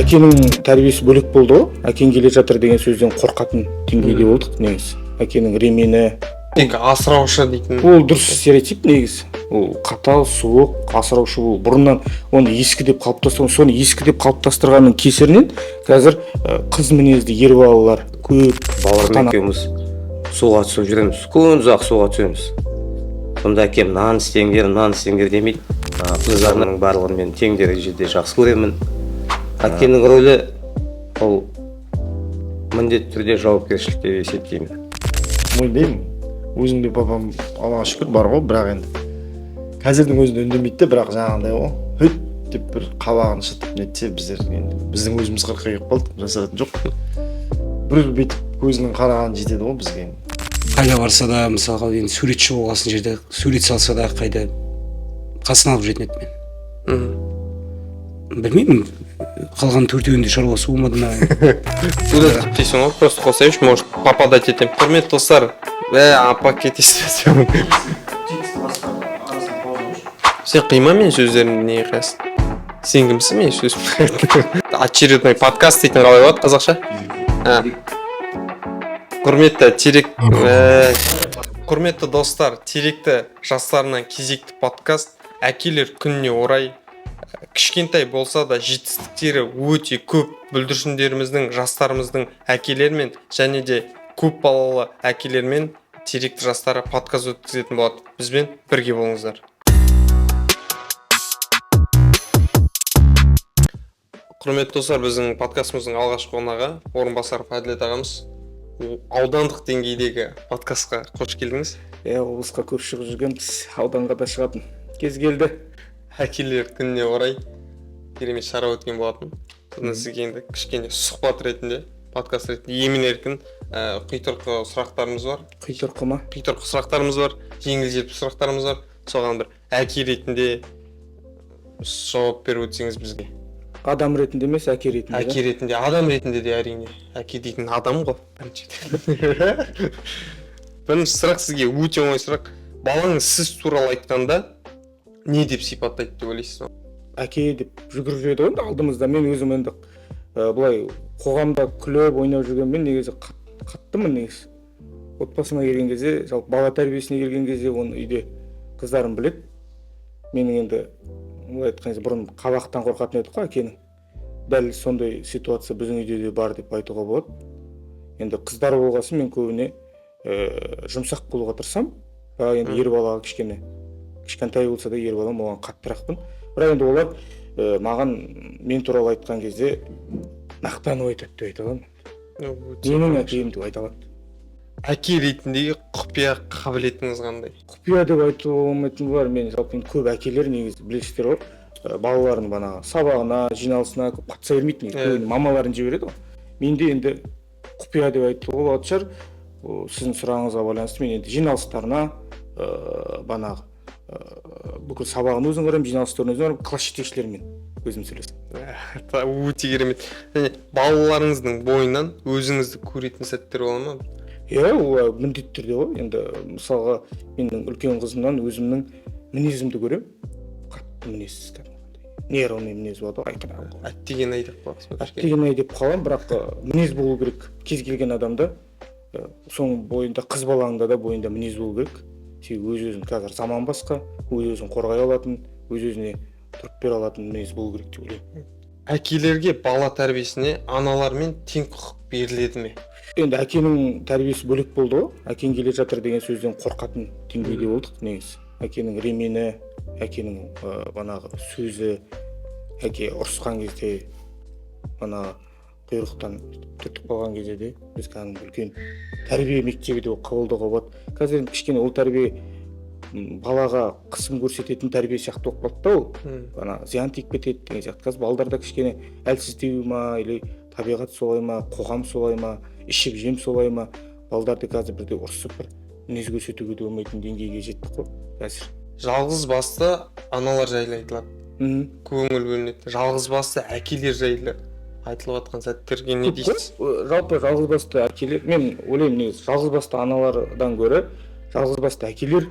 әкенің тәрбиесі бөлек болды ғой. Әкең келе жатыр деген сөзден қорқатын деңгейде болдық негізі. Әкенің ремені тек асыраушы дейтін. Ол дұрыс стереотип негізі. Ол қатал, суық, асыраушы ол бұрыннан оны ескі деп қалыптастырған, соны ескі деп қалыптастырғанның кесірінен қазір қыз мінезді ер балалар көп. Бауырым екеуміз суға түсіп жүреміз, күн ұзақ суға түсеміз. Сонда әкем нан істеңдер демейді. Қыздарының барлығын мен тең дәрежеде жақсы көремін. Әкенің рөлі ол міндетті түрде жауапкершілік деп есептеймін. Мойындаймын. Өзімде папам Аллаға шүкір бар ғой, бірақ енді қазірдің өзінде үндемейді де, бірақ жаңағындай ғой. Хөт деп бір қабағын шытып нетсе, біздің өзіміз қырқы келіп қалдық, жасыратын жоқ. Бір бүйтіп көзінің қарағаны жетеді ғой бізге. Қайда барса да, мысалға енді суретші болған жерде сурет салса да қайда қасына алып жүретін еді мен. Білмеймін, қалған төртеуінде шаруасы болмады ма? Сурет дейсің ғой, просто қосайыншы, может попадать етем. Құрметті достар, апа кетесіз. Сен қима мен сөздерімді не қиясың? Сен кімсің мен сөзім? Очередной подкаст дейтін қалай болады қазақша? Құрметті достар, теректі жастарынан кезекті подкаст. Әкелер күніне орай кішкентай болса да жетістіктері өте көп бүлдіршіндеріміздің, жастарымыздың әкелермен және де көп балалы әкелермен теректі жастары подкаст өткізетін болады. Бізбен бірге болыңыздар. Құрметті достар, біздің подкастымыздың алғашқы қонағы Орынбасаров Әділет ағамыз. Аудандық деңгейдегі подкастқа қош келдіңіз. Облысқа көп шығып жүргенбіз, ауданға да шығатын кез келді. Әкелер күніне орай керемет шара өткен болатын. Содан сізге енді кішкене сұхбат ретінде, подкаст ретінде емін-еркін құйтырқы сұрақтарымыз бар. Құйтырқы ма? Құйтырқы сұрақтарымыз бар, жеңіл-желпі сұрақтарымыз бар. Соған бір әке ретінде жауап беріп өтсеңіз бізге. Адам ретінде емес, әке ретінде. Әке ретінде, адам ретінде де әрине. Әке дейтін адам ғой. Бірінші сұрақ сізге өте оңай сұрақ. Балаңыз сіз туралы айтқанда не деп сипаттайды деп ойлайсыз? Әке деп жүгіріп жүреді ғой алдымызда. Мен өзім енді былай қоғамда күліп ойнап жүргенмен негізі қаттымын негізі. Отбасыма келген кезде, жалпы бала тәрбиесіне келген кезде оны үйде қыздарым біледі. Менің енді былай айтқанда бұрын қабақтан қорқатын едік қой әкенің. Дәл сондай ситуация біздің үйде де бар деп айтуға болады. Енді қыздар болғасын мен көбіне жұмсақ болуға тырысамын. Енді ер балаға кішкентай болса да ер балам оған қаттырақпын. Бірақ енді олар маған мен туралы айтқан кезде нақтанып айтады деп айта аламын. Менің әкем деп айта аламын. Әке ретіндегі құпия қабілетіңіз қандай? Құпия деп айтуға болмайтын бар. Мен жалпы көп әкелер негізі білесіздер ғой. Балаларын бағана сабағына, жиналысына көп қатыса бермейді негізі. Көбіне мамаларын жібереді ғой. Менде енді құпия деп айтуға болатын шығар. Сіздің сұрағыңызға байланысты мен енді жиналыстарына бағанағы бүкіл сабағын өзім қараймын, жиналыстарын өзім қараймын, класс жетекшілерімен өзім сөйлесем. Өте керемет. Балаларыңыздың бойынан өзіңізді көретін сәттер бола ма? Ол міндетті түрде ғой. Енді мысалға менің үлкен қызымнан өзімнің мінезімді көремін. Қатты мінез, нейронный мінез болады ғой, айқын. Әттеген-ай деп қаласыз. Әттеген-ай деп қаламын, бірақ мінез болу керек. Кез келген адамда соның бойында, қыз балаңда да бойында мінез болу керек. Өз-өзін қазір заман басқа, өз-өзін қорғай алатын, өз-өзіне тұрып бере алатын мінез болу керек деп ойлаймын. Әкелерге бала тәрбиесіне аналармен тең құқық беріледі ме? Енді әкенің тәрбиесі бөлек болды ғой. Әкең келе жатыр деген сөзден қорқатын деңгейде болдық негізі. Әкенің ремені, әкенің бағанағы сөзі, әке ұрысқан кезде бағанағы құйрықтан түртіп қалған кезде де біз кәдімгі үлкен тәрбие мектебі деп қабылдауға болады. Қазір кішкене ол тәрбие балаға қысым көрсететін тәрбие сияқты болып қалды да ол. Зиян тиіп кетеді деген сияқты. Қазір балаларда кішкене әлсіздеу ма, или табиғат солай ма, қоғам солай ма, ішіп жем солай ма, балаларды қазір бірде ұрысып бір мінез көрсетуге де болмайтын деңгейге жеттік қой қазір. Жалғыз басты аналар жайлы айтылады. Көңіл бөлінеді. Жалғыз басты әкелер жайлы айтылып жатқан сәттерге не дейсіз? Жалпы жалғыз басты әкелер, мен ойлаймын негізі жалғыз басты аналардан гөрі жалғыз басты әкелер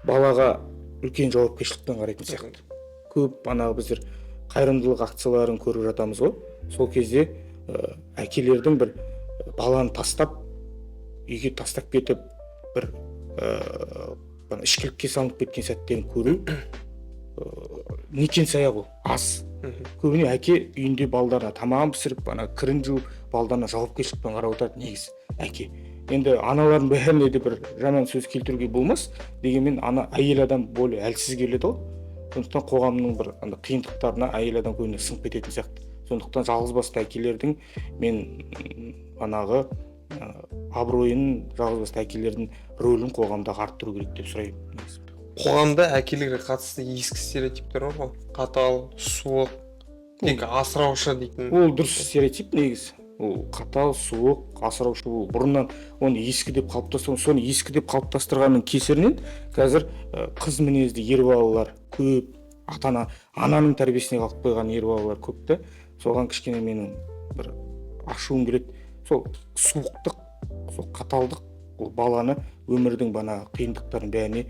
балаға үлкен жауапкершілікпен қарайтын сияқты. Көп бағанағы біздер қайырымдылық акцияларын көріп жатамыз ғой. Сол кезде әкелердің бір баланы тастап үйге тастап кетіп бір ішкілікке салынып кеткен сәттерін көру некен сая бұл аз. Көбіне әке үйінде балдарына тамағын пісіріп, кірін жуып, балдарына жауапкершілікпен қарап отырады негізі әке. Енді аналардың бәріне де бір жаман сөз келтіруге болмас, дегенмен әйел адам более әлсіз келеді ғой. Сондықтан қоғамның бір қиындықтарына әйел адам көбіне сынып кететін сияқты. Сондықтан жалғызбасты әкелердің мен абыройын, жалғызбасты әкелердің рөлін қоғамда арттыру керек деп сұраймын. Қоғамда әкелерге қатысты ескі стереотиптер бар ғой. Қатал, суық, тек асыраушы дейтін. Ол дұрыс стереотип негізі. Ол қатал, суық, асыраушы, ол бұрыннан оны ескі деп қалыптастырған, соны ескі деп қалыптастырғанның кесірінен қазір қыз мінезді ер балалар көп, ананың тәрбиесіне қалып қойған ер балалар көп та. Соған кішкене менің бір ашуым келеді. Сол суықтық, сол қаталдық, ол баланы өмірдің қиындықтарын бәріне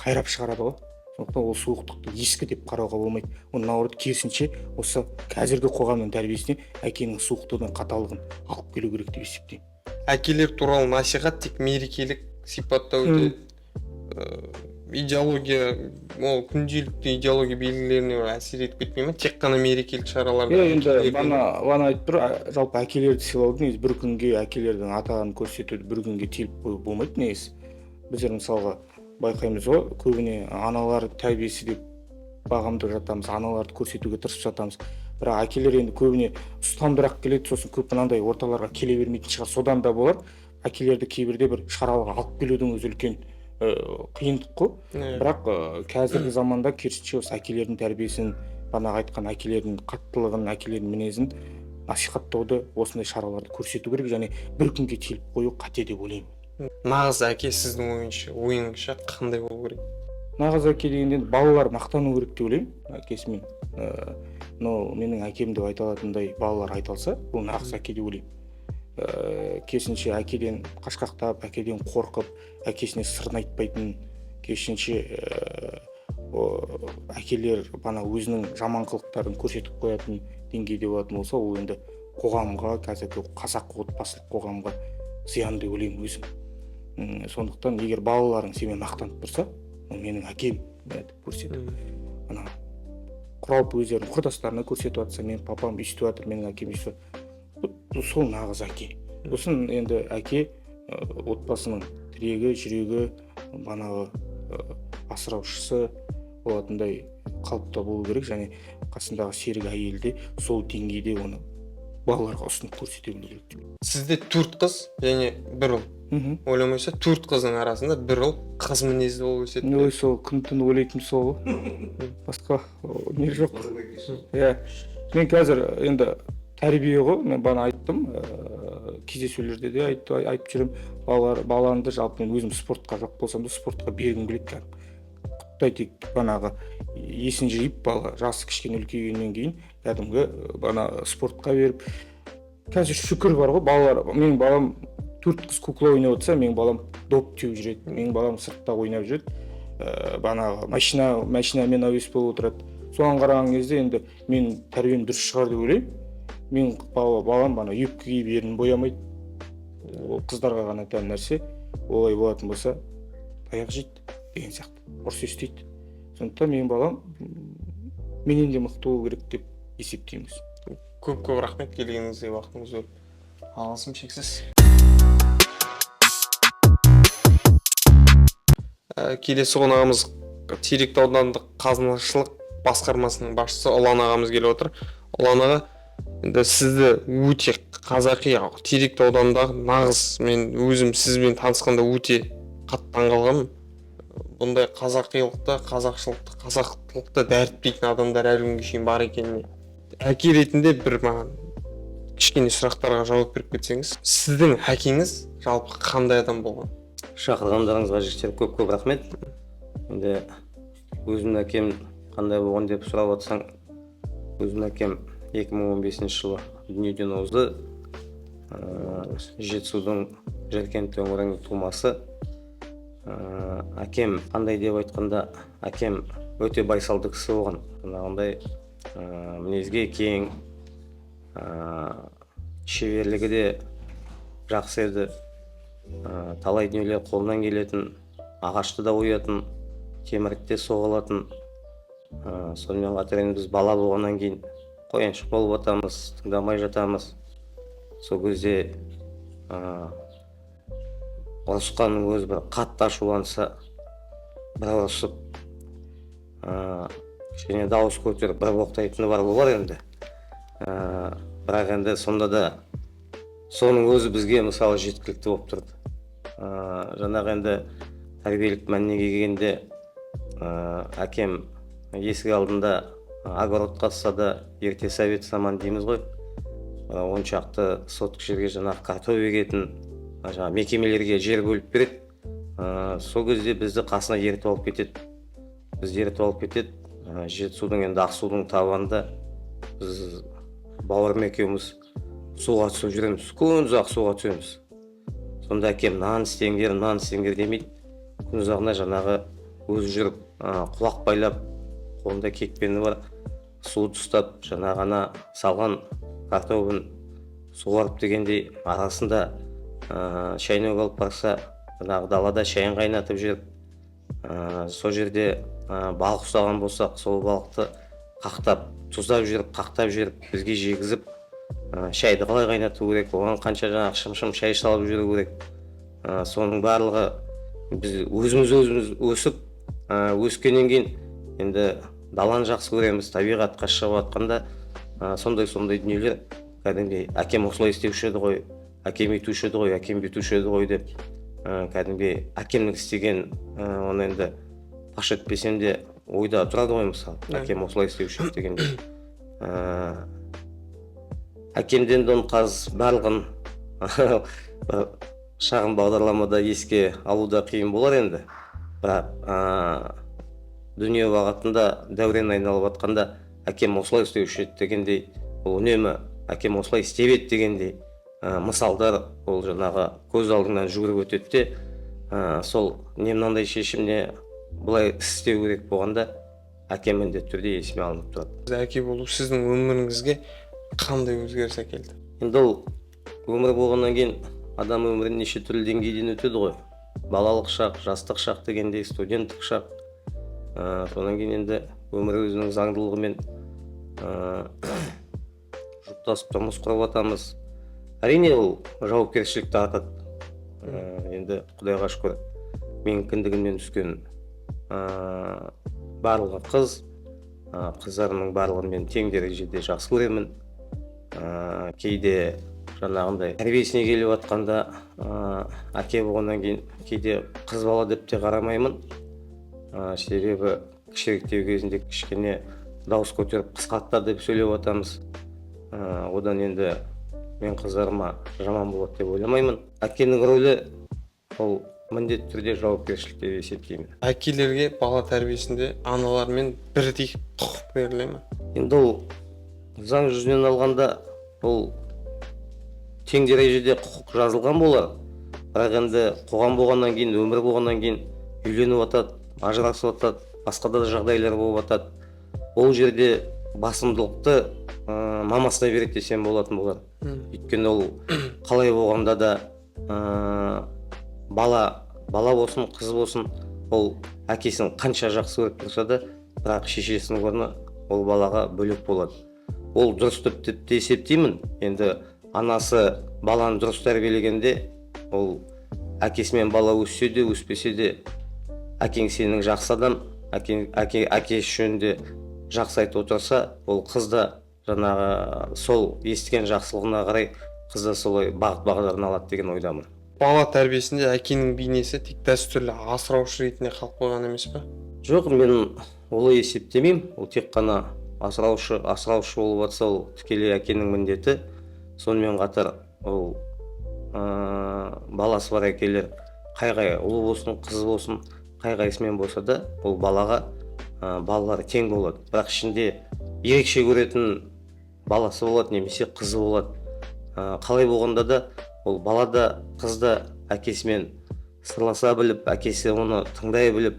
қайрап шығарады ғой. Сондықтан ол суықтықты ескі деп қарауға болмайды. Оны наоборот керісінше осы қазіргі қоғамның тәрбиесіне әкенің суықтығын, қаталдығын алып келу керек деп есептеймін. Әкелер туралы насихат тек мерекелік сипатта өтеді. Идеология, ол күнделікті идеология белгілеріне әсер етіп кетпей ме? Тек қана мерекелік шараларда. Енді бана айтып тұр, жалпы әкелерді сыйлаудың негізі бір күнге әкелердің атағын көрсетуді бір күнге теліп қою болмайды негізі. Біздер мысалға байқаймыз ғой, көбіне аналар тәрбиесі деп бағамдап жатамыз, аналарды көрсетуге тырысып жатамыз. Бірақ әкелер енді көбіне ұстамдырақ келеді, сосын көп мынандай орталарға келе бермейтін шығар. Содан да болар, әкелерді кейбірде бір шараларға алып келудің өзі үлкен қиындық қой. Бірақ қазіргі заманда керісінше осы әкелердің тәрбиесін, бағана айтқан әкелердің қаттылығын, әкелердің мінезін насихаттауды, осындай шараларды көрсету керек, және бір күнге теліп қою қате деп ойлаймын. Нағыз әке сіздің ойыңызша қандай болу керек? Нағыз әке дегенде балалар мақтану керек деп ойлаймын, әкесімен. Менің әкем деп айта алатындай балалар айта алса, бұл нағыз әке деп ойлаймын. Керісінше әкеден қашқақтап, әкеден қорқып, әкесіне сырын айтпайтын, керісінше әкелер өзінің жаман қылықтарын көрсетіп қоятын деңгейде болатын болса, ол енді қоғамға, қазіргі қазақ отбасылық қоғамға зиян деп ойлаймын өзім. Сондықтан егер балаларың сенімен мақтанып тұрса, менің әкем деп көрсетіп, құралып өздерінің құрдастарына көрсетіп жатса, мен папам өйстіп жатыр, менің әкем өйстіп жатыр, сол нағыз әке. Сосын енді әке отбасының тірегі, жүрегі, асыраушысы болатындай қалыпта болу керек, және қасындағы серік әйелде сол деңгейде оны балаларға ұсынып көрсете білу керек. Сізде 4 қыз және 1 ұл. Ойламайса 4 қыздың арасында 1 ұл қыз мінезді болып өседі. Ой, сол күн-түн ойлайтын сол. Басқа не жоқ. Мен қазір енді тәрбие ғой, мен бағана айттым, кездесулерде де айтып жүрем, балаларымды жалпы мен өзім спортқа жоқ болсам да спортқа бергім келеді. Құттайтып есін жиып, бала жасы кішкене үлкейгеннен кейін кәдімгі спортқа беріп, қазір шүкір бар ғой, балалар, менің балам 4 қыз кукла ойнап отырса, менің балам доп теуіп жүреді, менің балам сыртта ойнап жүреді, машинамен әуес болып отырады. Соған қараған кезде енді мен тәрбием дұрыс шығар деп ойлаймын. Мен балам юбка киіп ернін боямайды. Ол қыздарға ғана тән нәрсе. Олай болатын болса, таяқ жейді деген сияқты. Ұрыс естиді. Сондықтан менің балам менен де мықты болу керек деп есептейміз. Көп рахмет, келгеніңізге, уақытыңыз бөліп. Алғысым шексіз. Келесі қонағымыз Теректі аудандық қазынашылық басқармасының басшысы Ұлан ағамыз келіп отыр. Ұлан аға, енді сізді өте қазақи, Теректі ауданындағы нағыз, мен өзім сізбен танысқанда өте қатты таңғалғанмын. Бұндай қазақилықты, қазақтылықты дәріптейтін адамдар әлі күнге шейін бар екеніне. Әке ретінде бір маған кішкене сұрақтарға жауап беріп кетсеңіз, сіздің әкеңіз жалпы қандай адам болған? Шақырғандарыңызға жігіттер көп рахмет. Енді өзімнің әкем қандай болған деп сұрап жатсаң, өзімнің әкем 2015 жылы дүниеден озды. Жетісудың Жаркент өңірінің тумасы. Әкем қандай деп айтқанда, әкем өте байсалды кісі болған. Жаңағындай мінезге кең, шеберлігі де жақсы еді. Талай дүниелер қолынан келетін, ағашты да оятын, темірді де соғылатын. Сонымен қатар енді біз бала болғаннан кейін қояншық болып жатамыз, тыңдамай жатамыз. Сол кезде ұрысқанның өзі бір қатты ашуланса, бір ұрысып, кішкене дауыс көтеріп бір боқтайтыны бар болар енді. Бірақ енді сонда да соның өзі бізге мысалы жеткілікті болып тұрды. Жаңағы енді тәрбиелік мәніне келгенде әкем есік алдында огородқа тастаса да ерте совет заман дейміз ғой. Он шақты сотық жерге жаңағы картоп егетін, жаңағы мекемелерге жер бөліп береді. Сол кезде бізді қасына ертіп алып кетеді. Жетісудың енді Ақсудың табанында біз бауырым екеуміз суға түсіп жүреміз, күн ұзақ суға түсеміз. Сонда әкем нан істеңдер демейді. Күн ұзағына жаңағы өзі жүріп құлақ байлап, қолында кекпені бар, суды ұстап, жаңағына салған картоптың суарып дегендей арасында шайнек алып барса, жаңағы далада шайын қайнатып жүріп, сол жерде балық ұстаған болсақ, сол балықты қақтап, тұздап жүріп, қақтап жүріп, бізге жегізіп, шайды қалай қайнату керек, оған қанша жаңағы шым-шым шай салып жүру керек. Соның барлығы біз өзіміз өсіп, өскеннен кейін енді даланы жақсы көреміз, табиғатқа шығып жатқанда сондай дүниелер кәдімгі әкем осылай істеуші еді ғой, әкем өйтуші еді ғой, әкем бүйтуші еді ғой деп кәдімгі әкемнің істеген оны енді паш етпесем де ойда тұрады ғой, мысалы әкем осылай істеуші еді дегенде. Әкемден дон қаз барлығын шағын бағдарламада еске алуда қиын болар енді. Бірақ дүние бағытында дәурен айналып жатқанда әкем осылай істеуші еді дегендей, ол үнемі әкем осылай істеп еді дегендей мысалдар ол жаңағы көз алдыңнан жүгіріп өтеді де, сол не мынандай шешім, не бұлай істеу керек болғанда әкем міндетті түрде есіме алынып тұрады. Әке болу сіздің өміріңізге қандай өзгеріс әкелді? Енді ол өмір болғаннан кейін адам өмірін неше түрлі деңгейден өтеді ғой. Балалық шақ, жастық шақ дегендей, студенттік шақ. Содан кейін енді өмір өзінің заңдылығымен жұптасып тұрмыс құрып жатамыз. Әрине ол жауапкершілікті артады. Енді Құдайға шүкір, менің кіндігімнен түскен барлығы қыз, қыздарымның барлығын мен тең дәрежеде жақсы көремін. Кейде жаңағындай тәрбиесіне келіп жатқанда әке болғаннан кейін кейде қыз бала деп те қарамаймын. Себебі кішіректеу кезінде кішкене дауыс көтеріп қысқартта деп сөйлеп жатамыз. Одан енді мен қыздарыма жаман болады деп ойламаймын. Әкенің рөлі ол міндетті түрде жауапкершілік деп есептеймін. Әкелерге бала тәрбиесінде аналармен бірдей құқық беріле ме? Енді ол заң жүзінен алғанда ол тең дәрежеде құқық жазылған болар. Бірақ енді қоғам болғаннан кейін, өмір болғаннан кейін үйленіп жатады, ажырасып жатады, басқа да жағдайлар болып жатады. Ол жерде басымдылықты мамасына береді десем болатын болар. Өйткені ол қалай болғанда да бала болсын, қыз болсын, ол әкесін қанша жақсы көріп тұрса да, бірақ шешесінің орны ол балаға бөлек болады. Ол дұрыс деп есептеймін. Енді анасы баланы дұрыс тәрбиелегенде, ол әкесімен бала өссе де, өспесе де, әкең сенің жақсы адам, әкесі жөнінде жақсы айтып отырса, ол қыз да жаңағы сол естіген жақсылығына қарай қыз да солай бағыт-бағдарын алады деген ойдамын. Бала тәрбиесінде әкенің бейнесі тек дәстүрлі асыраушы ретінде қалып қойған емес пе? Жоқ, мен олай есептемеймін. Ол тек қана асыраушы болып жатса, ол тікелей әкенің міндеті. Сонымен қатар ол баласы бар әкелер қай ұлы болсын, қыз болсын, қайсымен болса да, ол балалар тең болады. Бірақ ішінде ерекше көретін баласы болады, немесе қызы болады. Қалай болғанда да ол бала да, қыз да әкесімен сырласа біліп, әкесі оны тыңдай біліп,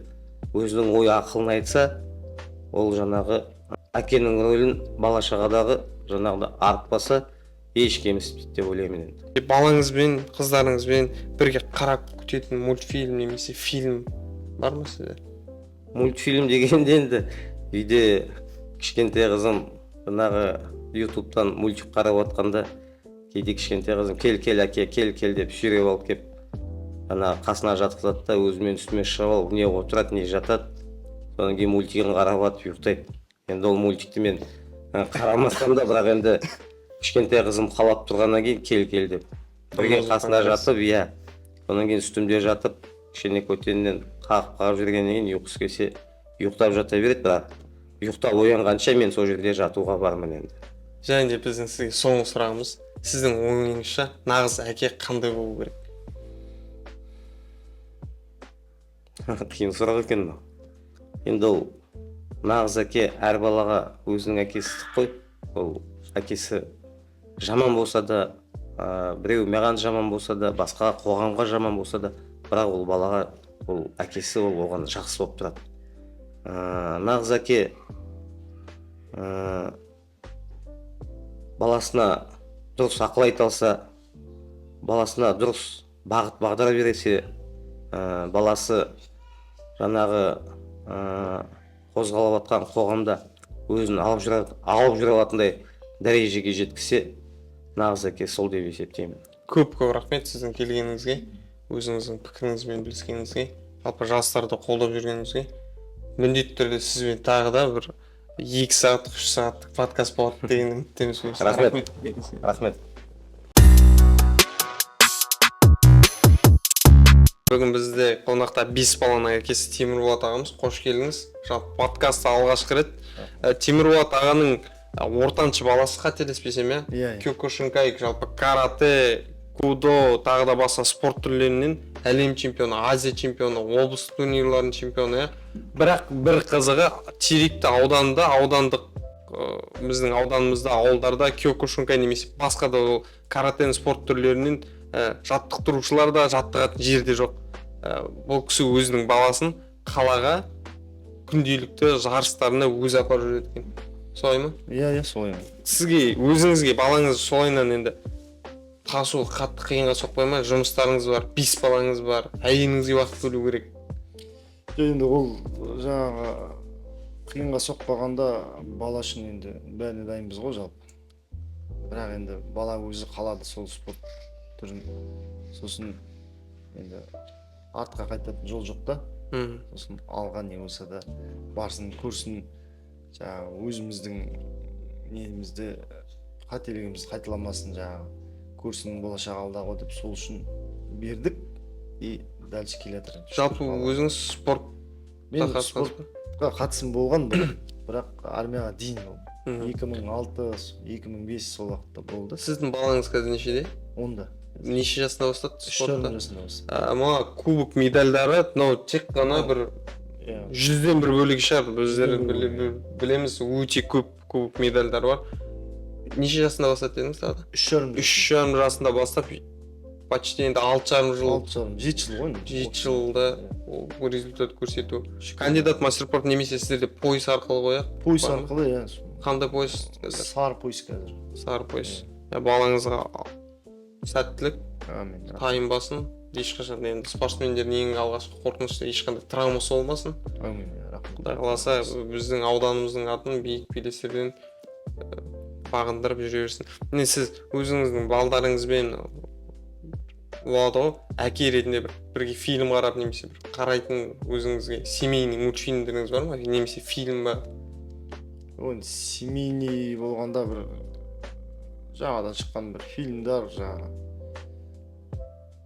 өзінің ой ақылын айтса, ол жаңағы әкенің рөлін бала шағадағы жаңағыда арытпаса еш кеміспейді деп ойлаймын енді. Балаңызбен, қыздарыңызбен бірге қарап күтетін мультфильм немесе фильм бар ма сізде? Мультфильм дегенде енді үйде кішкентай қызым жаңағы ютубтан мультик қарап отқанда кейде кішкентай қызым кел әке кел деп сүйреп алып келіп ана қасына жатқызады да өзімен үстіме шығып алып не отырады не жатады, содан кейін мультигін қарап атып ұйықтайды. Енді ол мультикті мен қарамасам да, бірақ енді кішкентай қызым қалап тұрғаннан кейін кел деп бірге қасына жатып, иә, содан кейін үстімде жатып кішкене көтеннен қағып жүргеннен кейін ұйқысы келсе ұйықтап жата береді, бірақ ұйықтап оянғанша мен сол жерде жатуға бармын енді. Және де біздің сізге соңғы сұрағымыз, сіздің ойыңызша нағыз әке қандай болу керек? Қиын сұрақ екен мынау. Енді ол нағыз әке әр балаға өзінің әкесі қой. Ол әкесі жаман болса да, біреу маған жаман болса да, басқа қоғамға жаман болса да, бірақ ол балаға ол әкесі ол оған жақсы болып тұрады. Нағыз әке баласына дұрыс ақыл айта алса, баласына дұрыс бағыт бағдар берсе, баласы жаңағы қозғалып жатқан қоғамда өзін алып жүре алатындай дәрежеге жеткісе, нағыз әке сол деп есептеймін. Көп рахмет сіздің келгеніңізге, өзіңіздің пікіріңізбен біліскеніңізге, жалпы жастарды қолдап жүргеніңізге. Міндетті түрде сізбен тағы да бір 2 сағаттық, 3 сағаттық подкаст болады деген үміттеміз. Рахмет. Бүгін бізде қонақта 5 баланың әкесі Темірболат ағамыз, қош келдіңіз. Жалпы подкастта алғашқы рет. Темірболат ағаның ортаншы баласы, қателеспесем, Иә. Киокушинкай, жалпы карате, кудо, тағы да басқа спорт түрлерінен әлем чемпионы, Азия чемпионы, облыстық турнирлардың чемпионы. Бірақ бір қызығы Теректі ауданында, біздің ауданымызда, ауылдарда Киокушинкай немесе басқа да каратен спорт түрлерінен жаттықтырушылар да жаттығатын жерде жоқ. Бұл кісі өзінің баласын қалаға күнделікті жарыстарына өзі апарып жүреді екен. Солай ма? Иә, солай. Сізге, өзіңізге балаңыз солайынан енді тасу қатты қиынға соқпай ма? Жұмыстарыңыз бар, 5 балаңыз бар, әйеліңізге уақыт бөлу керек. Енді ол жаңағы қиынға соқпағанда бала үшін енді бәріне дайынбыз ғой жалпы. Бірақ енді бала өзі қалады сол спорт түрін. Сосын енді артқа қайтатын жол жоқ та. Сосын алған не болса да барсын, көрсін, жаңағы өзіміздің немізді қателігімізді қайталамасын, жаңағы көрсін, болашақ алда ғой деп сол үшін бердік и дальше келе жатыр. Жалпы өзіңіз спорт мен спортқа қатысым болған, бірақ армияға дейін ол 2006, 2005 сол уақытта болды. Сіздің балаңыз қазір нешеде? 10-да. Неше жасында бастады спортта? 3 жасында бастады. Мына кубок медальдары, тек қана бір 100-ден бір бөлігі шығар. Біздер білеміз, өте көп кубок медальдар бар. Неше жасында бастады дедіңіз тағы? 3,5 жасында бастап, почти енді 6,5 жыл. 7 жыл ғой. 7 жылда ол результат көрсету. Кандидат мастер спорт немесе сіздерде пояс арқылы қояқ? Пояс арқылы, иә. Қандай пояс? Сары пояс қазір. Сары пояс. Балаңызға сәттілік, тайынбасын, ешқашан енді спортсмендердің ең алғашқы қорқынышты ешқандай травмасы болмасын. Құдай қаласа біздің ауданымыздың атын биік белестерден бағындырып жүре берсін. Міне сіз өзіңіздің балдарыңызбен болады ғой, әке ретінде бірге фильм қарап немесе бір қарайтын өзіңізге семейный мультфильмдеріңіз бар ма? Немесе фильм ба? Оны семейный болғанда бір жаңадан шыққан бір фильмдар, жаңа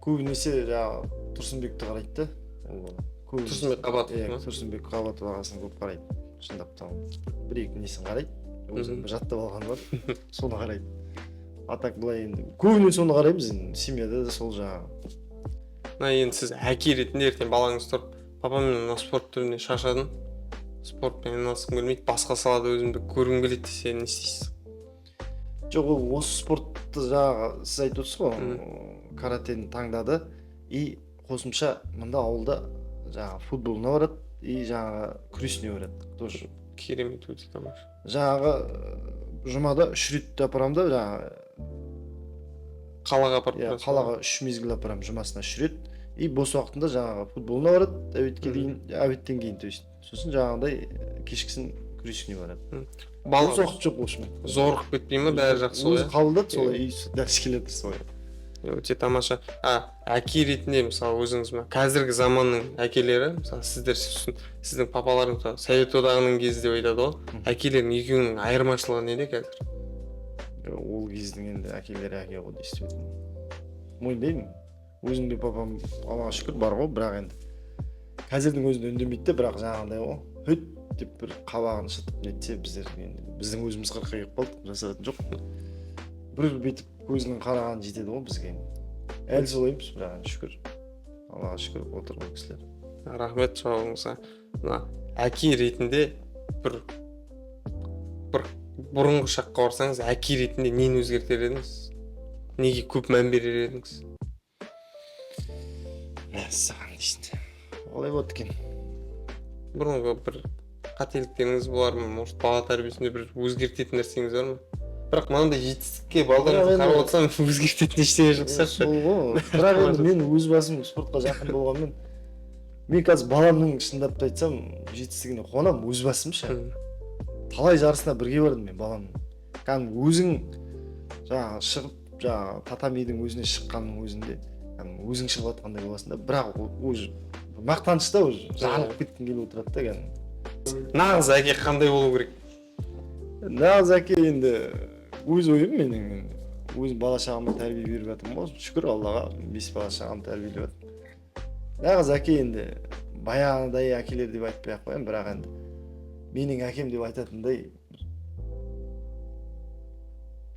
көбінесе жаңа Тұрсынбекті қарайды да. Тұрсынбек Қабатов ма? Тұрсынбек Қабатов ағасын көп қарайды. Шындап та бір-екі несін қарайды. Өзім жаттап алған бар, соны қарайды. Атак былай енді көбіне соны қараймыз енді, семьяда да сол жаңа. Енді сіз әке ретінде ертең балаңыз тұрып, папа мен мына спорт түріне шаршадым, спортпен айналысқым келмейді, басқа салада өзімді көргім келеді десе не істейсіз? Жоқ, ол осы спортты жаңағы сіз айтып отырсыз ғой, каратені таңдады и қосымша мында ауылда жаңағы футболына барады и жаңағы күресіне барады. Тоже керемет, өте тамаша. Жаңағы жұмада 3 рет апарамын да, жаңағы Қалаға апарып иә, тұрасың? қалаға 3 мезгіл апарамын, жұмасына 3 рет. И бос уақытында жаңағы футболына барады, обедтен кейін, то есть. Сосын жаңағыдай кешкісін күресіне барады. Бос уақыт жоқ болшымен. Зорығып кетпей ма, бәрі жақсы ғой? Өзі қабылдады, солай үй дәріс келеді солай. Өте тамаша. Әке ретінде мысалы өзіңіз қазіргі заманның әкелері, мысалы сіздің папаларыңыз Совет одағының кезі деп айтады ғой. Әкелердің екеуінің айырмашылығы неде қазір? Ол кездің енді әкелері әке ғой действительно. Мойындаймын. Өзім де папам Аллаға шүкір бар ғой, бірақ енді қазірдің өзінде үндемейді де, бірақ жаңағыдай ғой. Хөт деп бір қабағын шытып нетсе, біздің өзіміз қырқайып қалдық, жасатын жоқ. Бір бүйтіп көзінің қараған жетеді ғой бізге. Әлі солаймыз, бірақ енді шүкір. Аллаға шүкір отыр ол кісілер. Рахмет жауабыңызға. Әке ретінде бір бұрынғы шаққа барсаңыз, әке ретінде нені өзгертер едіңіз? Неге көп мән берер едіңіз? Мәссаған дейсің. Олай болды екен. Бұрынғы бір қателіктеріңіз болар ма? Может, бала тәрбиесінде бір өзгертетін нәрсеңіз бар ма? Бірақ мынандай жетістікке балдарыңызды қарап отырсам, өзгертетін ештеңе жоқ сияқты. Сол ғой. Бірақ енді мен өз басым спортқа жақын болғанмен, мен қазір баламның шындап айтсам, жетістігіне қуанамын, өз басым ше. Талай жарысына бірге бардым мен баламның. Кәдімгі өзің жаңағы шығып, жаңағы татамидің өзіне шыққанның өзінде, өзің шығып жатқандай боласың да, бірақ уже мақтанышта уже жанып кеткің келіп отырады да кәдімгі. Нағыз әке қандай болу керек? Нағыз әке енді өз ойым менің. Өз бала шағама тәрбие беріп жатырмын ғой. Шүкір Аллаға, 5 бала шағам тәрбиелеп жатырмын. Нағыз әке енді баяғыдай әкелер деп айтпай ақ қоямын, бірақ енді менің әкем деп айтатындай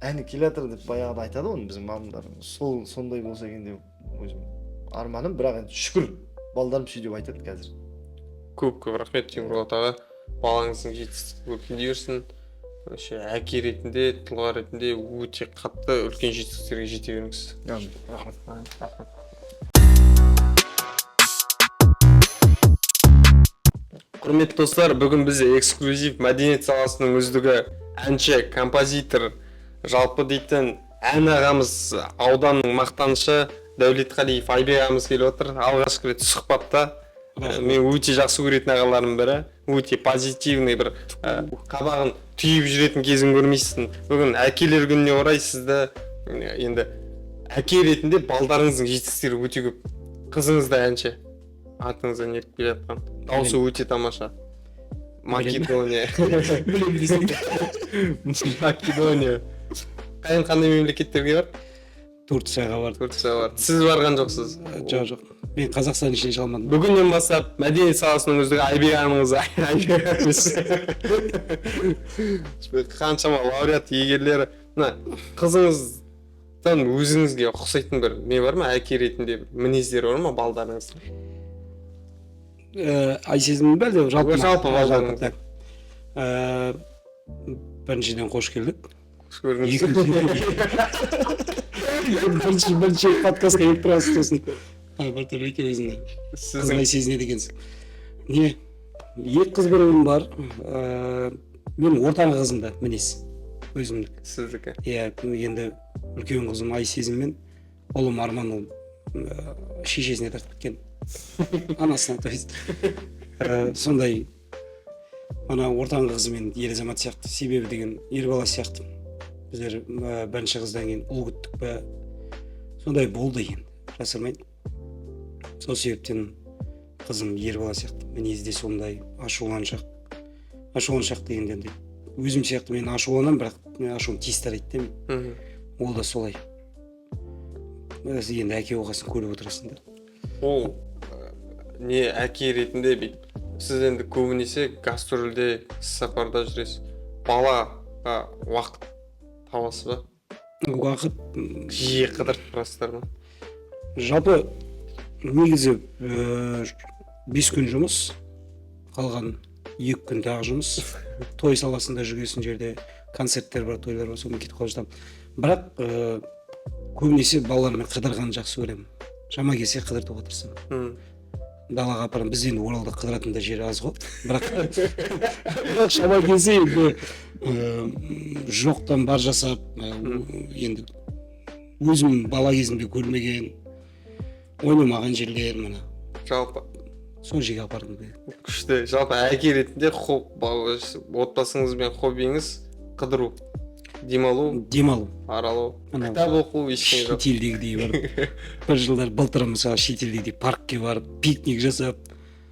әні келатыр деп баяғыда айтады ғой біздің мамамдарымыз. Сондай болса екен деп өзім арманым, бірақ енді шүкір балдарым сөйтіп айтады қазір. Көп рахмет Тимур аға. Балаңыздың жетістігі өркендей берсін. Әке ретінде, тұлға ретінде өте қатты үлкен жетістіктерге жете беріңіз. Рахмет. Құрметті достар, бүгін бізде эксклюзив мәдениет саласының үздігі әнші, композитор, жалпы дейтін ән ағамыз, ауданның мақтанышы Дәулетқалиев Айбек ағамыз келіп отыр. Алғашқы рет сұхбатта. Мен өте жақсы көретін ағаларым бірі. Өте позитивный бір қабағын түйіп жүретін кезін көрмейсің. Бүгін әкелер күніне орай сізді енді әке ретінде балдарыңыздың жетістіктері өте көп. Қызыңыз да әнші. Атыңыздан еріп келе жатқан. Дауысы өте тамаша. Македония. Македония. Қандай мемлекеттерге бар? Турцияға бардым. Сіз барған жоқсыз? Жоқ. Мен Қазақстан ішіне шыға алмадым. Бүгіннен бастап мәдениет саласының үздігі Айбек ағамыз. Қаншама лауреат иегерлері. Қызыңыздан өзіңізге ұқсайтын бір не бар ма? Әке ретінде мінездері бар ма балдарыңыздың? Ай сезімі бәлде жалпы балдарыңыз. Біріншіден қош келдік. Қош көрдіңіз. Бірінші подкастқа келіп тұрасыз сосын. Бір түрлі екен өзіңді. Қызғай сезінеді екенсің. Не? Екі қыз бір ұлым бар. Мен ортаңғы қызым да мінез. Өзімдік. Сіздікі? Иә, енді үлкен қызым Ай сезіммен, ұлым Арман ол шешесіне тартып кеткен. Анасына, то есть. Сондай ана ортаңғы қызымен ер азамат сияқты, себебі деген ер бала сияқты. Біздер бірінші қыздан кейін ұл күттік пе, сондай болды енді, жасырмайды. Сол себептен қызым ер бала сияқты, мінезде сондай ашуланшақ дегенде өзім сияқты мен ашуланамын, бірақ мен ашуым тез тарайды деймін. Ол да солай. Енді әке оғасын көріп отырасың да. Ол не әке ретінде бейт. Сіз енді көбінесе гастрольде, сапарда жүресіз. Балаға уақыт табасыз ба? Уақыт жиі қыдырып тұрасыздар ма? Жалпы негізі 5 күн жұмыс, қалған 2 күн тағы жұмыс. Той саласында жүрген жерде концерттер бар, тойлар бар, сонымен кетіп қалып жатамын. Бірақ көбінесе балалармен қыдырғанды жақсы көремін. Шама келсе қыдыртуға тырысамын. далаға апарамын. Біз енді Оралда қыдыратын да жер аз ғой. Бірақ шама келсе енді жоқтан бар жасап, енді өзім бала кезімде көрмеген, ойнамаған жерлер мына. Жалпы Сол жерге апардым. күшті. Жалпы әке ретінде отбасыңызбен хоббиіңіз қыдыру, демалу, аралау, кітап оқу, ештеңе жоқ. Шетелдегідей барып, бір жылдар былтыр мысалы шетелдегідей паркке барып, пикник жасап,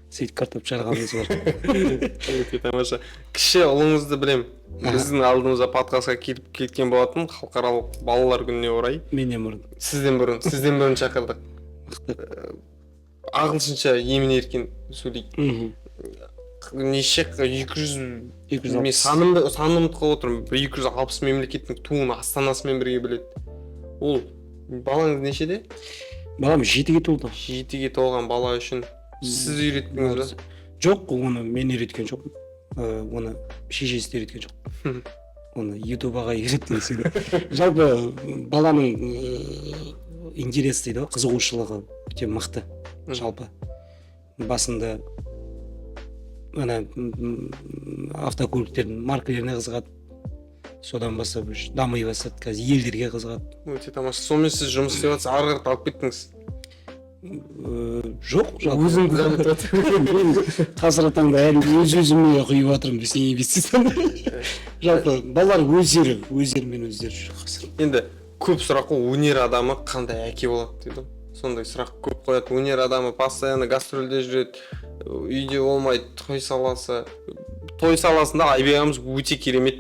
сөйтіп картоп жарғанымыз бар. Өте тамаша. Кіші ұлыңызды білем. Біздің алдымызда подкастқа келіп кеткен болатын, халықаралық балалар күніне орай. Менен бұрын. Сізден бұрын шақырдық. Ағылшынша емін еркін сөйлейді. Неше 200 мен санымды қалып отырмын. 260 мемлекеттің туын астанасымен бірге біледі. Ол балаңыз нешеде? Балам 7-ге толды. 7-ге толған бала үшін сіз үйреттіңіз бе? Жоқ, оны мен үйреткен жоқ. Оны шешесі үйреткен жоқ. Оны ютубаға үйреткен секілді. Жалпы баланың интерес дейді, қызығушылығы өте мықты. Жалпы басында ана автокөліктердің маркалеріне қызығады. Содан бастап дамый бастады, қазір елдерге қызығады. Өте тамаша. Сонымен сіз жұмыс істеп жатсыз, ары қарата алып кеттіңіз. Жоқ, жалпы өзім қазір таңда әлі өз-өзіме құйып жатырмын десең инвестицияны. Жалпы балалар өздерімен өздері жүр қазір. Енді көп сұрақ қой, өнер адамы қандай әке болады дейді. Сондай сұрақ көп қояды. Өнер адамы постоянно гастрольде жүреді, үйде болмайды, той саласында Айбек ағамыз өте керемет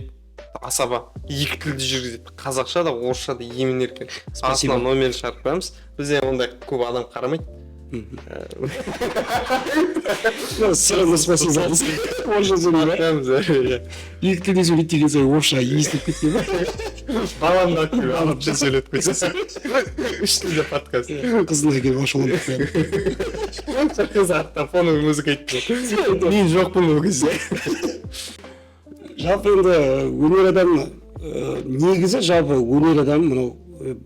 асаба, екі тілді жүргізеді. Қазақша да, орысша да емін еркін. Астына номер шығарып қоямыз. Бізде ондай көп адам қарамайды. Все равно спасибо. Орысша сөйлейді. Екі тілде сөйлейді деген соң орысша естіп кеткен ба? Балам да ағылшынша сөйлеп қойсаң. 3 тілде подкаст. Қызына келіп ашуланып қоямын. Қыз артта фоновый музыка айтты. Мен жоқпын ол кезде. Жалпы енді өнер адамы негізі жалпы өнер адамы мынау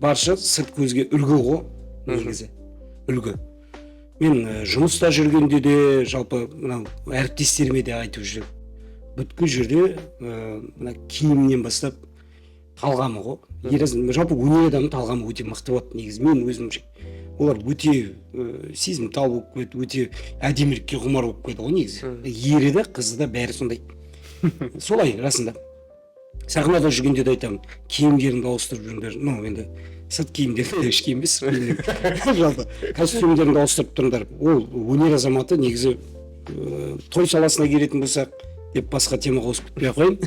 барша сырт көзге үлгі ғой, негізі үлгі. Мен жұмыста жүргенде де жалпы мынау әріптестеріме де айтып жүрмін. Бүткіл жерде мына киімнен бастап талғамы ғой. Жалпы өнер адамның талғамы өте мықты болады негізі. Мен өзімше олар өте сезімтал болып кетеді, өте әдемілікке құмар болып кетеді ғой негізі. Ері де қызы да бәрі сондай. Солай расында. Сахнада жүргенде де айтамын, киімдеріңді ауыстырып жүріңдер. Енді сырт киімдерді ішкі емес. Жалпы костюмдеріңді ауыстырып тұрыңдар. Ол өнер азаматы негізі той саласына келетін болсақ, деп басқа темаға ауысып кетпей қояйын.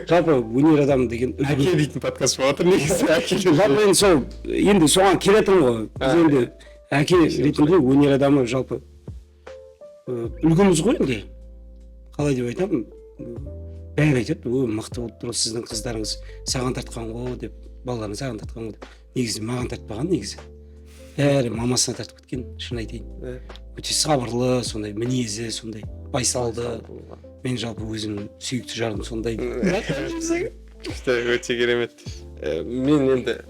Жалпы өнер адамы деген әке дейтін подкаст болып отыр негізі. Жалпы енді соған келетін ғой. Біз енді әке ретінде өнер адамы жалпы үлгіміз ғой енді. Қалай деп айтамын? Бәрі айтады, мықты болып тұр, сіздің қыздарыңыз саған тартқан ғой деп, балаларың саған тартқан ғой деп. Негізі маған тартпаған негізі. Бәрі мамасына тартып кеткен, шын айтайын. Өте сабырлы, сондай мінезі, сондай байсалды. Мен жалпы өзімнің сүйікті жарым сондай. Өте керемет. Мен енді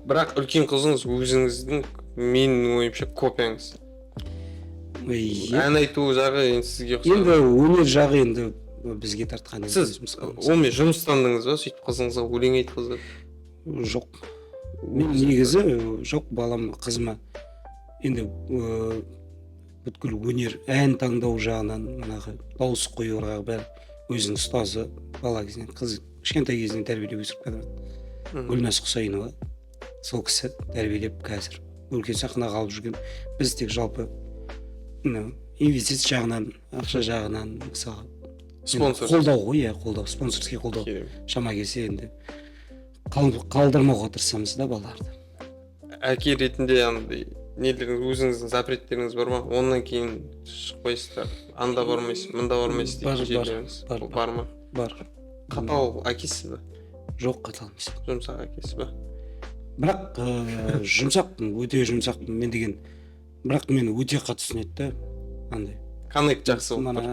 бірақ үлкен қызыңыз өзіңіздің менің ойымша копияңыз. Ән айту жағы енді сізге ұқсайды. Енді өнер жағы енді бізге тартқан. Сіз онымен жұмыстандыңыз ба, сөйтіп қызыңызға өлең айтқызды? Жоқ. Мен негізі жоқ, балам қызыма енді бүткіл өнер ән таңдау жағынан манағы дауыс қоюға бәрі өзінің ұстазы бала кезінен, қыз кішкентай кезінен тәрбиелеп өсіріп келе. Гүлназ Құсайынова сол кісі тәрбиелеп қазір үлкен сахнаға алып жүрген. Біз тек жалпы инвестиция жағынан, ақша жағынан мысалы қолдау ғой, қолдау, спонсорский қолдау. Шама келсе енді қалдырмауға тырысамыз да балаларды. Әке ретінде нелеріңіз, өзіңіздің запреттеріңіз бар ма? Онан кейін шығып қойсыздар. Анда бармайсыз, мында бармайсыз деген жерлеріңіз бар ма? Бар. Қатал әкесіз ба? Жоқ, қатал емес. Жұмсақ әкесіз ба? Бірақ жұмсақпын, өте жұмсақпын. Мен деген бірақ мені өте қатты түсінеді да. Андай. Коннект жақсы болып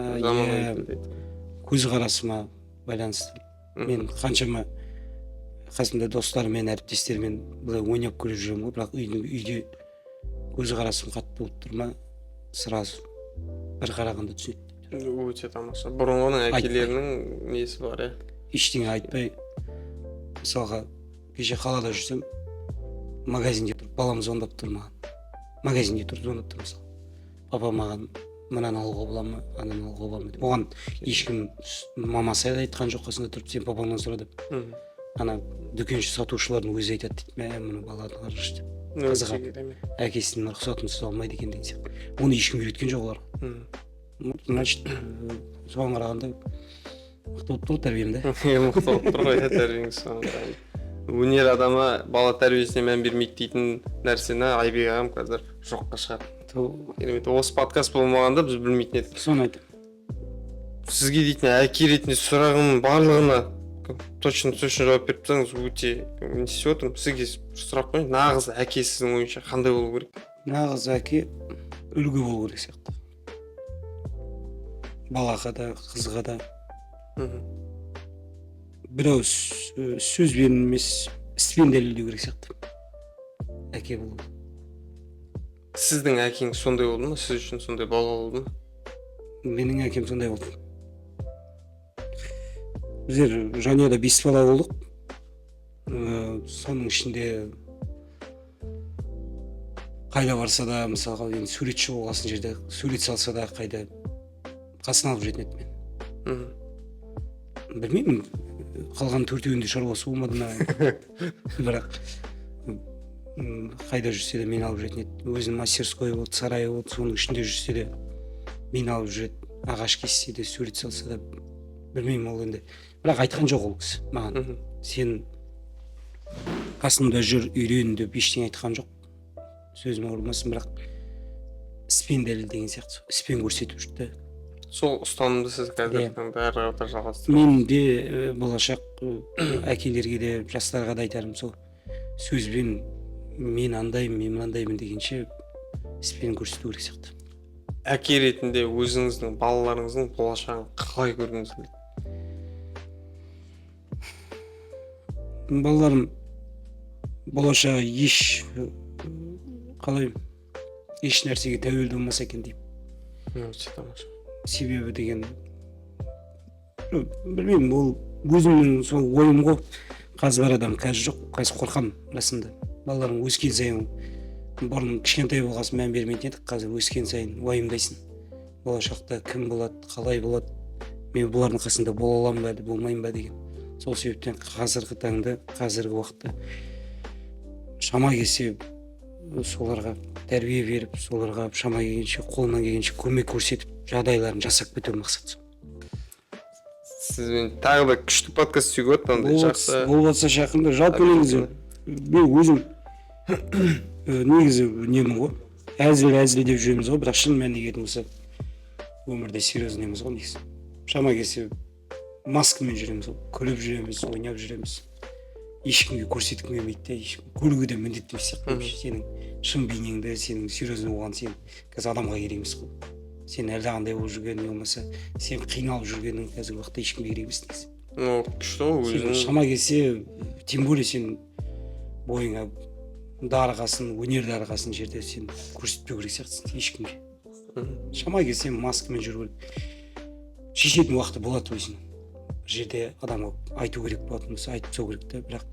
көзқарасыма байланысты. Мен қаншама қасымда достарыммен, әріптестермен былай ойнап көріп жүремін ғой, бірақ үйде көзқарасым қатты болып тұр ма, сразу бір қарағанда түсінеді. Өте тамаша. Бұрынғының әкелерінің несі бар, иә. Ештеңе айтпай, мысалға кеше қалада жүрсем, магазинде тұрып, балам звондап тұр маған. Магазинде тұрып звондап тұр мысалы. Папа маған мынаны алуға бола ма, ананы алуға бола ма деп. Оған ешкім мамасы айтқан жоқ, қасында тұрып, сен папаңнан сұра деп. Ана дүкенші сатушылардың өзі айтады дейді, мә мұны баланы қарашы деп. Қызыға әкесінің рұқсатынсыз алмайды екен деген сияқты. Оны ешкім үйреткен жоқ олар. Значит, соған қарағанда мықты болып тұр тәрбиемде. Мықты болып тұр ғой, тәрбиеңіз соған қарағанда. Өнер адамы бала тәрбиесіне мән бермейді дейтін нәрсені Айбек ағам қазір жоққа шығарды. Керемет. Осы подкаст болмағанда біз білмейтін едік. Соны айтамын. Сізге дейтін әке ретінде сұрағым барлығына точно жауап беріп тұрсаңыз өте не істеп отырмын. Сізге сұрақ қойайын, нағыз әке сіздің ойынша қандай болу керек? Нағыз әке үлгі болу керек сияқты. Балаға да, қызға да. Біреу сөзбен емес, іспен дәлелдеу керек сияқты. Әке болу. Сіздің әкеңіз сондай болды ма? Сіз үшін сондай бала болды ма? Менің әкем сондай болды. Біздер жанұяда 5 бала болдық. Соның ішінде қайда барса да, мысалға енді суретші болғасын жерде сурет салса да қайда қасына алып жүретін еді мен. Білмеймін, қалған төртеуінде шаруасы болмады ма, бірақ қайда жүрсе де мені алып жүретін еді. Өзінің мастерской болды, сарайы болды, соның ішінде жүрсе де мені алып жүреді. Ағаш кессе де, сурет салса да, білмеймін ол енді. Бірақ айтқан жоқ ол кісі маған. Сен қасымда жүр, үйрен деп ештеңе айтқан жоқ. Сөзім ауырмасын, бірақ іспен дәлелдеген сияқты, іспен көрсетіп жүрді. Сол ұстанымды сіз қазір бәрі қарата жалғастырып. Мен де болашақ әкелерге де, жастарға да айтарым сол. Сөзбен мен андаймын, мен мынандаймын дегенше іспен көрсету керек сияқты. Әке ретінде өзіңіздің балаларыңыздың болашағын қалай көргіңіз келеді? Балаларым болашағы еш нәрсеге тәуелді болмаса екен деймін. Өте тамаша. Себебі деген білмеймін, ол өзімнің сол ойым ғой. Қазір бар адам қазір жоқ, қазір қорқам расында. Балаларым өскен сайын, бұрын кішкентай болғасын мән бермейтін едік, қазір өскен сайын уайымдайсың. Болашақта кім болады, қалай болады, мен бұлардың қасында бола аламын ба, болмаймын ба деген. Сол себептен қазіргі таңда, қазіргі уақытта шама келсе соларға тәрбие беріп, соларға шама келгенше, қолынан келгенше көмек көрсетіп, жағдайларын жасап кету мақсат. Сізбен тағы да күшті подкаст түсуге өтті, андай жақсы. Болғатса жақында, жалпы негізі мен өзім негізі немін ғой, әзіл деп жүреміз ғой, бірақ шын мәніне келетін болса өмірде серьезныймыз ғой негізі. Шама келсе маскамен жүреміз ғой, күліп жүреміз, ойнап жүреміз. Ешкімге көрсеткім келмейді, ешкім көруге де міндетті емес сияқты. Сенің шын бейнеңді, сенің серьезный болған сен қазір адамға керек емес қой. Сен әлде қандай болып жүргенің болмаса, сен қиналып жүргенің қазіргі уақытта ешкімге керек емес негізі. Күшті ғой өзің. Шама келсе, тем более сен бойыңа дарығасын, өнер дарығасын жерде сен көрсетпеу керек сияқтысың ешкімге. Шама келсе маскамен жүру керек. Шешетін уақыты болады өзінің. Бір жерде адамға айту керек болатын болса, айтып тастау керек та, бірақ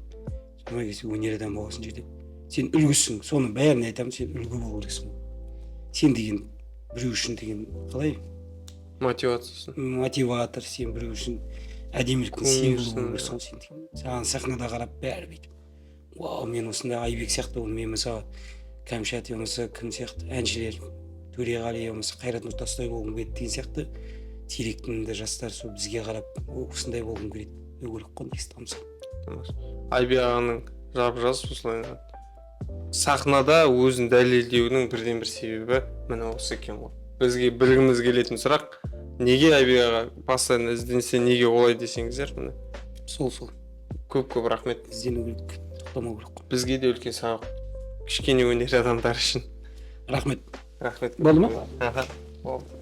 шама келсе өнер адам болғасын жерде. Сен үлгісің, соны бәріне айтамын, сен үлгі болу керексің. Сен деген біреу үшін деген қалай? Мотивациясын. Мотиватор, сен біреу үшін әдеміліктің символы болу керексің сен деген. Саған сахнада қарап бәрі бүйтіп, вау, мен осындай Айбек сияқты, мен мысалы Кәмшат болмаса кім сияқты әншілер, Төреғали болмаса Қайрат Нұртастай болғым келеді деген сияқты теректіңді жастар сол бізге қарап осындай болғым келеді. Өгілік қой негізі тамса. Айбек ағаның жап-жас осылай сахнада өзін дәлелдеуінің бірден бір себебі міне осы екен ғой. Бізге білгіміз келетін сұрақ, неге Айбек аға постоянно ізденсе, неге олай десеңіздер міне. Сол. Көп рахмет. Іздену керек, тоқтамау керек қой. Бізге де үлкен сабақ. Кішкене өнер адамдар үшін. Рахмет. Рахмет. Болды ма? Болды.